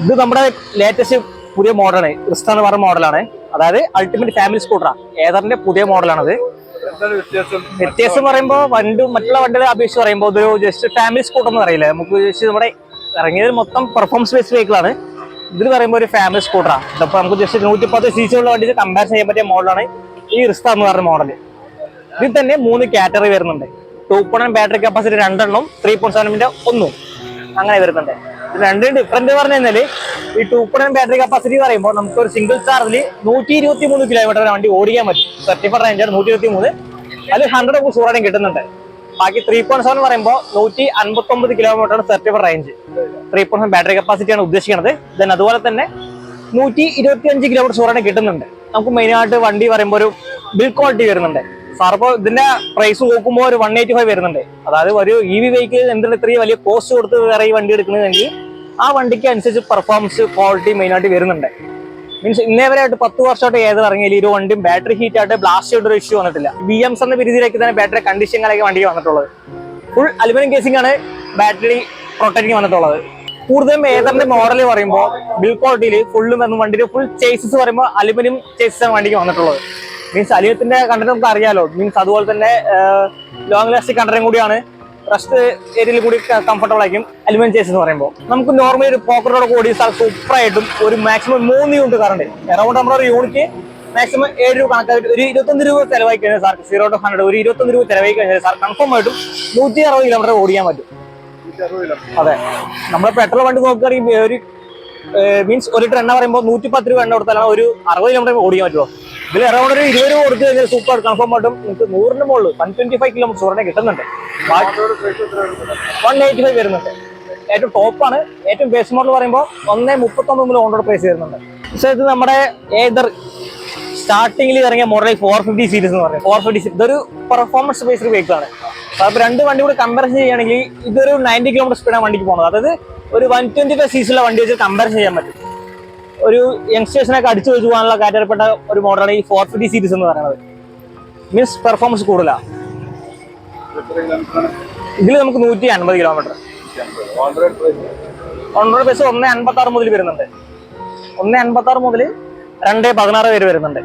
ഇത് നമ്മുടെ ലേറ്റസ്റ്റ് പുതിയ മോഡലാണ്. ക്രിസ്റ്റ എന്ന് പറഞ്ഞ മോഡലാണ്. അതായത് അൾട്ടിമേറ്റ് ഫാമിലി സ്കൂട്ടറാണ്. ഏതറിന്റെ പുതിയ മോഡലാണത്. വ്യത്യാസം പറയുമ്പോൾ മറ്റുള്ള വണ്ടികളെ അപേക്ഷിച്ച് പറയുമ്പോൾ ഇതൊരു ജസ്റ്റ് ഫാമിലി സ്കൂട്ടർ എന്ന് പറയില്ല. നമുക്ക് ജസ്റ്റ് നമ്മുടെ ഇറങ്ങിയത് മൊത്തം പെർഫോമൻസ് ബേസ്ഡ് വെഹിക്കിളാണ്. ഇതിൽ പറയുമ്പോൾ ഒരു ഫാമിലി സ്കൂട്ടറാണ്. ഇതിപ്പോൾ നമുക്ക് ജസ്റ്റ് 110 cc ഉള്ള വണ്ടി കമ്പയർ ചെയ്യാൻ പറ്റിയ മോഡലാണ് ഈ ക്രിസ്റ്റ എന്ന് പറഞ്ഞ മോഡൽ. ഇതിൽ തന്നെ 3 കാറ്റഗറി വരുന്നുണ്ട്. 2.9 ബാറ്ററി കപ്പാസിറ്റി 2 എണ്ണം, 3.7 1 അങ്ങനെ വരുന്നുണ്ട്. രണ്ടും ഡിഫറൻറ്റ് പറഞ്ഞു കഴിഞ്ഞാൽ ഈ 2.9 ബാറ്ററി കപ്പാസിറ്റി പറയുമ്പോൾ നമുക്ക് ഒരു സിംഗിൾ ചാർജിൽ 123 കിലോമീറ്റർ വണ്ടി ഓടിക്കാൻ പറ്റും. സർട്ടിഫൈഡ് റേഞ്ചാണ് 123. അതിൽ 100 സൂറാനും കിട്ടുന്നുണ്ട്. ബാക്കി 3.7 പറയുമ്പോൾ 159 കിലോമീറ്റർ സർട്ടിഫൈഡ് റേഞ്ച്. 3.7 ബാറ്ററി കപ്പാസിറ്റിയാണ് ഉദ്ദേശിക്കുന്നത്. ദെൻ അതുപോലെ തന്നെ 125 കിലോമീറ്റർ സൂറാനും കിട്ടുന്നുണ്ട്. നമുക്ക് മെയിനായിട്ട് വണ്ടി പറയുമ്പോൾ ഒരു ബിൽഡ് ക്വാളിറ്റി വരുന്നുണ്ട്. സാറിപ്പോൾ ഇതിന്റെ പ്രൈസ് നോക്കുമ്പോൾ ഒരു 185 വരുന്നുണ്ട്. അതായത് ഒരു EV വെഹിക്കിൾ എന്തെങ്കിലും ഇത്രയും വലിയ കോസ്റ്റ് കൊടുത്ത് വേറെ ഈ വണ്ടി എടുക്കുന്നതെങ്കിൽ ആ വണ്ടിക്ക് അനുസരിച്ച് പെർഫോമൻസ് ക്വാളിറ്റി മെയിനായിട്ട് വരുന്നുണ്ട്. മീൻസ് ഇന്നേവരായിട്ട് 10 വർഷമായിട്ട് ഏത് ഇറങ്ങിയാൽ ഈ ഒരു വണ്ടിയും ബാറ്ററി ഹീറ്റ് ആയിട്ട് ബ്ലാസ്റ്റ് ആയിട്ട് ഒരു ഇഷ്യൂ വന്നിട്ടില്ല. VMs എന്ന രീതിയിലേക്ക് തന്നെ ബാറ്ററി കണ്ടീഷനുകളൊക്കെ വണ്ടിക്ക് വന്നിട്ടുള്ളത്. ഫുൾ അലുമിനിയം കേസിംഗ് ആണ് ബാറ്ററി പ്രൊട്ടക്റ്റിംഗ് വന്നിട്ടുള്ളത്. കൂടുതലും ഏതറിന്റെ മോഡൽ പറയുമ്പോൾ ബിൽഡ് ക്വാളിറ്റിയിൽ ഫുള്ളും വന്ന വണ്ടിയുടെ ഫുൾ ചേസസ് പറയുമ്പോൾ അലുമിനിയം ചേസസ് ആണ് വണ്ടിക്ക് വന്നിട്ടുള്ളത്. മീൻസ് അലുമിനിയത്തിന്റെ കണ്ടന്റ് നമുക്ക് അറിയാലോ. മീൻസ് അതുപോലെ തന്നെ ലോങ് ലാസ്റ്റിക് കണ്ടന്റും കൂടിയാണ്. റസ്റ്റ് ഏരിയയിൽ കൂടി കംഫർട്ടബിൾ ആയിരിക്കും അലുമിനിയം ചേസ് എന്ന് പറയുമ്പോൾ. നമുക്ക് നോർമലി ഒരു പോക്കറ്റോടെ കൂടി സൂപ്പറായിട്ടും ഒരു മാക്സിമം 3 യൂണിറ്റ് കറണ്ട് അറൗണ്ട് നമ്മുടെ ഒരു യൂണിറ്റ് മാക്സിമം 7 രൂപ കണക്കായിട്ട് ഒരു 25 രൂപ ചിലവായി കഴിഞ്ഞാൽ സാർക്ക് 0 to 100 ഒരു 25 രൂപ ചിലവായി കഴിഞ്ഞാൽ സാർ കൺഫേം ആയിട്ടും 160 കിലോമീറ്റർ ഓടിക്കാൻ പറ്റും. അതെ, നമ്മൾ പെട്രോൾ വണ്ടി നോക്കുകയാണെങ്കിൽ ഒരു മീൻസ് ഒരു ലിറ്റർ എണ്ണ പറയുമ്പോൾ 110 രൂപ എണ്ണ കൊടുത്താലാണ് ഒരു 60 കിലോമീറ്റർ ഓടിക്കാൻ പറ്റുമോ. ഇതിൽ അറൗണ്ട് ഒരു 20 രൂപ കൊടുത്തു കഴിഞ്ഞാൽ സൂപ്പർ കൺഫേം ആയിട്ടും നിങ്ങൾക്ക് 100ന്റെ മുകളിൽ 125 കിലോമീറ്റർ സൂറിനെ കിട്ടുന്നുണ്ട്. 185 വരുന്നുണ്ട്. ഏറ്റവും ടോപ്പാണ്. ഏറ്റവും ബേസ് മോഡൽ പറയുമ്പോൾ 139 മുതൽ ഓൺ റോഡ് പ്രൈസ് വരുന്നുണ്ട്. പക്ഷേ ഇത് നമ്മുടെ ഏതർ സ്റ്റാർട്ടിംഗിൽ ഇറങ്ങിയ മോഡൽ 450 സീരീസ് എന്ന് പറയുന്നത്. 450 ഇതൊരു പെർഫോമൻസ് ബേസ്ഡ് വെഹിക്കിളാണ്. അപ്പോൾ 2 വണ്ടി കൂടി കമ്പാരിസൺ ചെയ്യുകയാണെങ്കിൽ ഇതൊരു 90 കിലോമീറ്റർ സ്പീഡാണ് വണ്ടിക്ക് പോകുന്നത്. അതായത് ഒരു 125 cc ഉള്ള വണ്ടി വെച്ച് കമ്പാരിസൺ ചെയ്യാൻ പറ്റും. ഒരു യങ്സ്റ്റേഴ്സിനൊക്കെ അടിച്ചു വെച്ച് പോകാനുള്ള കാറ്റഗറിപ്പെട്ട ഒരു മോഡലാണ് ഈ 450 സീരീസ് എന്ന് പറയുന്നത്. മീൻസ് പെർഫോമൻസ് കൂടുതലാണ്. ഇതിൽ നമുക്ക് 150 കിലോമീറ്റർ ഓൺ റോഡ് ബസ് 156 മുതൽ വരുന്നുണ്ട്. 156 മുതൽ 216 വരെ വരുന്നുണ്ട്.